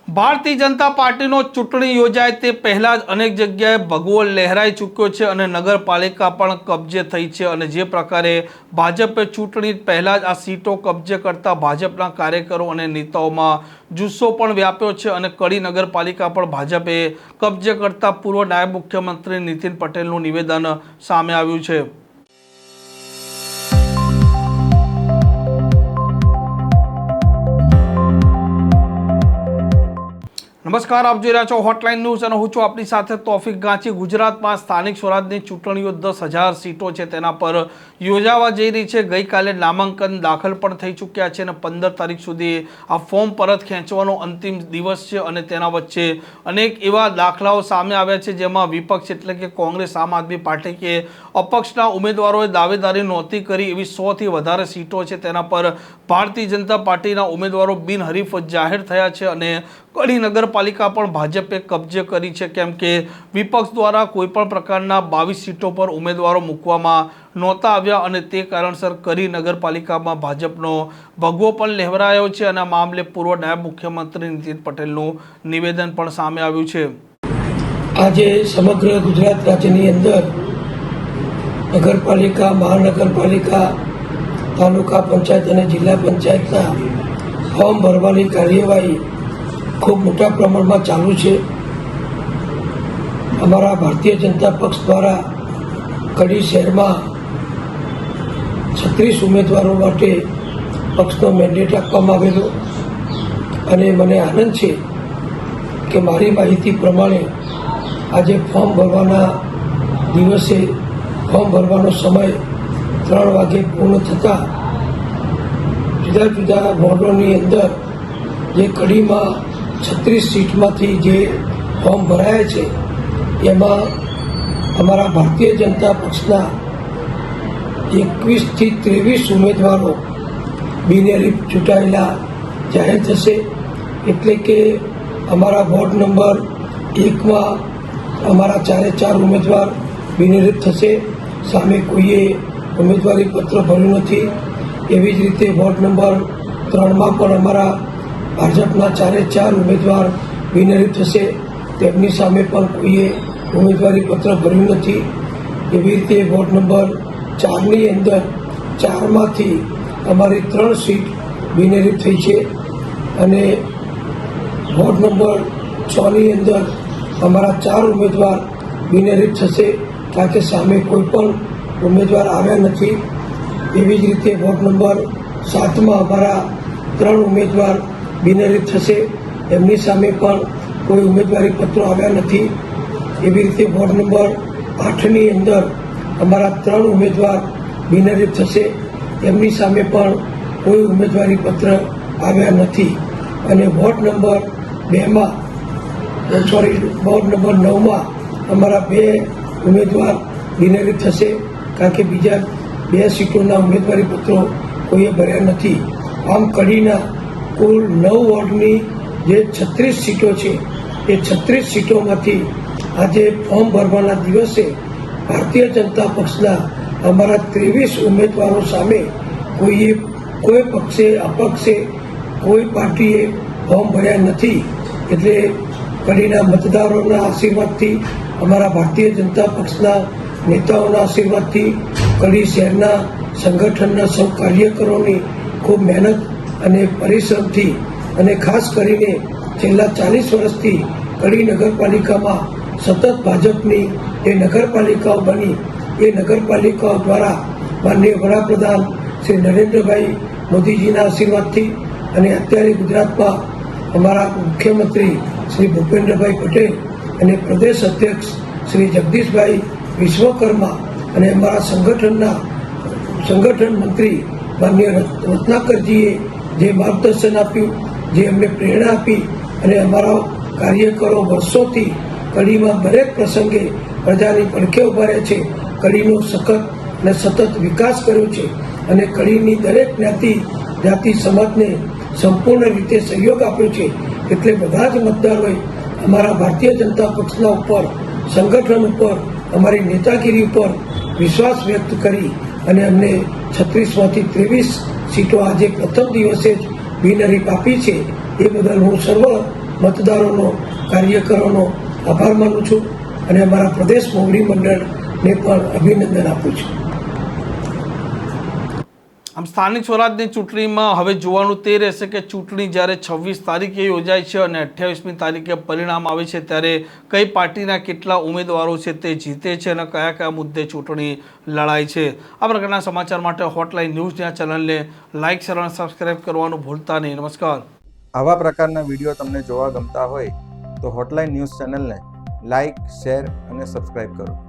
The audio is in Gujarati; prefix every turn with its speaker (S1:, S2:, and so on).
S1: ભારતીય જનતા પાર્ટીનો ચૂંટણી યોજાય તે પહેલા જ અનેક જગ્યાએ ભગવો લહેરાઈ ચૂક્યો છે અને નગરપાલિકા પણ કબજે થઈ છે અને જે પ્રકારે ભાજપે ચૂંટણી પહેલા જ આ સીટો કબજે કરતા ભાજપના કાર્યકરો અને નેતાઓમાં જુસ્સો પણ વ્યાપ્યો છે અને કડી નગરપાલિકા પણ ભાજપે કબજે કરતા પૂર્વ નાયબ મુખ્યમંત્રી નીતિન પટેલનું નિવેદન સામે આવ્યું છે। નમસ્કાર, આપ જોઈ રહ્યા છો હોટલાઇન ન્યૂઝ અને હું છું આપની સાથે તોફિક ગાંચી। ગુજરાતમાં સ્થાનિક સ્વરાજની ચૂંટણીઓ 10,000 સીટો છે તેના પર યોજાવા જઈ રહી છે। ગઈકાલે નામાંકન દાખલ પણ થઈ ચૂક્યા છે અને 15 તારીખ સુધી આ ફોર્મ પરત ખેંચવાનો અંતિમ દિવસ છે અને તેના વચ્ચે અનેક એવા દાખલાઓ સામે આવ્યા છે જેમાં વિપક્ષ એટલે કે કોંગ્રેસ, આમ આદમી પાર્ટી કે અપક્ષના ઉમેદવારોએ દાવેદારી નહોતી કરી એવી 100થી વધારે સીટો છે તેના પર ભારતીય જનતા પાર્ટીના ઉમેદવારો બિનહરીફ જાહેર થયા છે અને કડી નગરપાલિકા પણ ભાજપે કબજે કરી છે કેમ કે વિપક્ષ દ્વારા કોઈપણ પ્રકારના 22 સીટો પર ઉમેદવારો મૂકવામાં નહોતા આવ્યા અને તે કારણસર કડી નગરપાલિકામાં ભાજપનો ભગવો પણ લહેરાયો છે અને આ મામલે પૂર્વ નાયબ મુખ્યમંત્રી નીતિન પટેલનું નિવેદન પણ સામે આવ્યું છે।
S2: આજે સમગ્ર ગુજરાત રાજ્યની અંદર નગરપાલિકા, મહાનગરપાલિકા, તાલુકા પંચાયત અને જિલ્લા પંચાયતના ફોર્મ ભરવાની કાર્યવાહી ખૂબ મોટા પ્રમાણમાં ચાલુ છે। અમારા ભારતીય જનતા પક્ષ દ્વારા કડી શહેરમાં 36 ઉમેદવારો માટે પક્ષનો મેન્ડેટ આપવામાં આવેલો અને મને આનંદ છે કે મારી માહિતી પ્રમાણે આજે ફોર્મ ભરવાના દિવસે ફોર્મ ભરવાનો સમય 3 વાગે પૂર્ણ થતાં જુદા જુદા વોર્ડોની અંદર જે કડીમાં 36 સીટમાંથી જે ફોર્મ ભરાયા છે એમાં અમારા ભારતીય જનતા પક્ષના 21થી 23 ઉમેદવારો બિનહરીફ ચૂંટાયેલા જાહેર થશે। એટલે કે અમારા વોર્ડ નંબર 1માં અમારા 4 ઉમેદવાર બિનહરીફ થશે, સામે કોઈએ ઉમેદવારી પત્ર ભર્યું નથી। એવી જ રીતે વોર્ડ નંબર 3માં પણ અમારા ભાજપના 4 ઉમેદવાર બિનહરીફ થશે, તેમની સામે પણ કોઈએ ઉમેદવારી પત્ર ભર્યું નથી। એવી રીતે વોર્ડ નંબર 4ની અંદર 4માંથી અમારી 3 સીટ બિનહરીફ થઈ છે અને વોર્ડ નંબર 6ની અંદર અમારા 4 ઉમેદવાર બિનહરીફ થશે કારણ કે સામે કોઈ પણ ઉમેદવાર આવ્યા નથી। એવી જ રીતે વોર્ડ નંબર 7માં અમારા 3 ઉમેદવાર બિનહરીફ થશે, એમની સામે પણ કોઈ ઉમેદવારી પત્રો આવ્યા નથી। એવી રીતે વોર્ડ નંબર 8ની અંદર અમારા 3 ઉમેદવાર બિનહરીફ થશે, એમની સામે પણ કોઈ ઉમેદવારી પત્ર આવ્યા નથી। અને વોર્ડ નંબર 9માં અમારા 2 ઉમેદવાર બિનહરીફ થશે કારણ કે બીજા 2 સીટોના ઉમેદવારી પત્રો કોઈએ ભર્યા નથી। આમ કડીના કુલ 9 વોર્ડની જે 36 સીટો છે એ 36 સીટોમાંથી આજે ફોર્મ ભરવાના દિવસે ભારતીય જનતા પક્ષના અમારા 23 ઉમેદવારો સામે કોઈ પક્ષે, અપક્ષે, કોઈ પાર્ટીએ ફોર્મ ભર્યા નથી। એટલે કડીના મતદારોના આશીર્વાદથી, અમારા ભારતીય જનતા પક્ષના નેતાઓના આશીર્વાદથી, કડી શહેરના સંગઠનના સૌ કાર્યકરોની ખૂબ મહેનત અને પરિશ્રમથી અને ખાસ કરીને છેલ્લા 40 વર્ષથી કડી નગરપાલિકામાં સતત ભાજપની એ નગરપાલિકાઓ બની, એ નગરપાલિકાઓ દ્વારા માનનીય વડાપ્રધાન શ્રી નરેન્દ્રભાઈ મોદીજીના આશીર્વાદથી અને અત્યારે ગુજરાતમાં અમારા મુખ્યમંત્રી શ્રી ભૂપેન્દ્રભાઈ પટેલ અને પ્રદેશ અધ્યક્ષ શ્રી જગદીશભાઈ વિશ્વકર્મા અને અમારા સંગઠન મંત્રી માનનીય રત્નાકરજીએ જે માર્ગદર્શન આપ્યું, જે અમને પ્રેરણા આપી અને અમારા કાર્યકરો વર્ષોથી કડીમાં દરેક પ્રસંગે પ્રજાની પડખે ઉભા રહે છે, કડીનો સખત અને સતત વિકાસ કર્યો છે અને કડીની દરેક જ્ઞાતિ સમાજને સંપૂર્ણ રીતે સહયોગ આપ્યો છે। એટલે બધા જ મતદારોએ અમારા ભારતીય જનતા પક્ષના ઉપર, સંગઠન ઉપર, અમારી નેતાગીરી ઉપર વિશ્વાસ વ્યક્ત કરી અને અમને 36માંથી 23 સીટો આજે પ્રથમ દિવસે જ બિનહરીફ આપી છે। એ બદલ હું સર્વ મતદારોનો, કાર્યકરોનો આભાર માનું છું અને અમારા પ્રદેશ મોવડી મંડળને પણ અભિનંદન આપું છું.
S1: આમ સ્થાનિક સ્વરાજની ચૂંટણીમાં હવે જોવાનું તે રહેશે કે ચૂંટણી જ્યારે 26 તારીખે યોજાય છે અને 28મી તારીખે પરિણામ આવે છે ત્યારે કઈ પાર્ટીના કેટલા ઉમેદવારો છે તે જીતે છે અને કયા કયા મુદ્દે ચૂંટણી લડાય છે. આ પ્રકારના સમાચાર માટે હોટલાઇન ન્યૂઝના ચેનલને લાઇક, શેર અને સબસ્ક્રાઇબ કરવાનું ભૂલતા નહીં. નમસ્કાર.
S3: આવા પ્રકારના વિડીયો તમને જોવા ગમતા હોય તો હોટલાઇન ન્યૂઝ ચેનલને લાઇક, શેર અને સબસ્ક્રાઇબ કરો.